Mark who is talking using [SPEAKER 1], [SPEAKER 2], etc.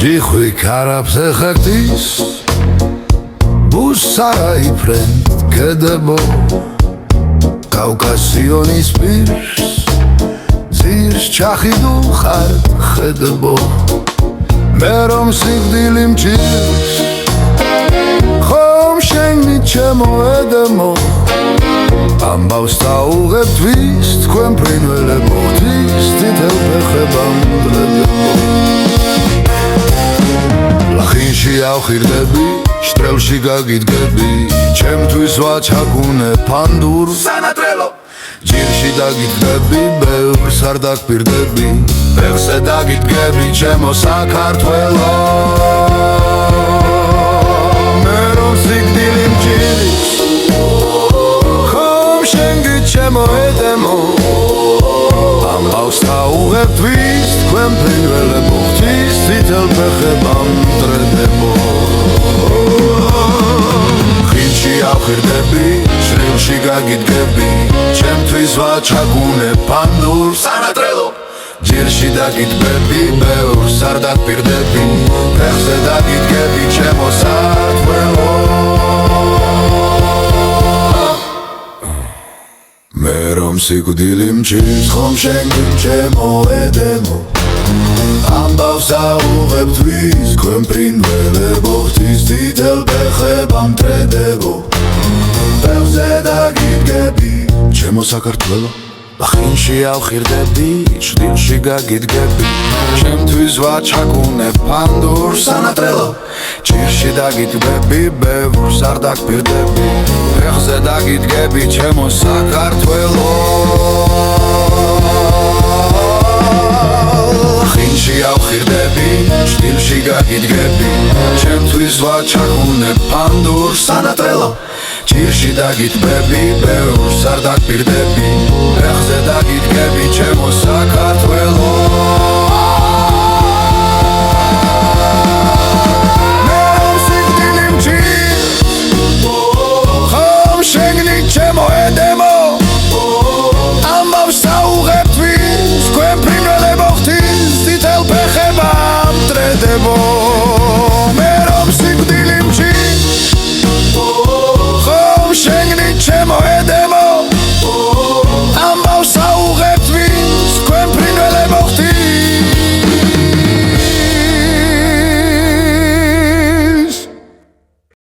[SPEAKER 1] ჯიხვი კარაფს ეხექტის ბუსარაი ფრენდ კედებო კავკასიონის პირს ძირს ჩახიდუ ხარ ხედებო მე რომ სიკვდილი მჭირს ხომ შენი ჩემო ედემო ამბავს დაუღებთვის თქვენ ფრინველებო ღვთის თითელ ფეხებამ დრედებო ლახინში ავხირდები შტრელში გაგიდგები ჩემთვის ვაჩაგუნე ფანდურ სანატრელო ჯირში დაგიდგები ბევრს არ დაგპირდები ფეხზე დაგიდგები ჩემო საქართველო მე რომ სიკვდილი მჭირს ხომ შენ გიჩემო ედემო ამბავს დაუღებთვის თქვენ ფრინველებო ღვთის თითელ ფეხებამ დრედებო ხინში ავხირდები შრილში გაგიდგები ჩემთვის ვაჩაგუნე ფანდურ სანატრელო ჯირში დაგიდგები ბევრს არ დაგპირდები ფეხზე დაგიდგები ჩემო საქართველო მე რომ სიკვდილი მჭირს ხომ შენ გიჩემო ედემო ამბავს დაუღებთვის თქვენ ფრინველებო ღვთის თითელ ფეხებამ დრედებო ფეხზე დაგიდგები ჩემო საქართველო ლახინში ავხირდები ჭრილში გაგიდგები ჩემთვის ვაჩაგუნე ფანდურ სანატრელო ჯირში დაგიდგები ბევრს არ დაგპირდები ფეხზე დაგიდგები ჩემო საქართველო ლახინში ავხირდები ჭრილში გაგიდგები ჩემთვის ვაჩაგუნე ფანდურ სანატრელო ჯირში დაგიდგები ბევრს არ დაგპირდები ფეხზე დაგიდგები ჩემო საქართველო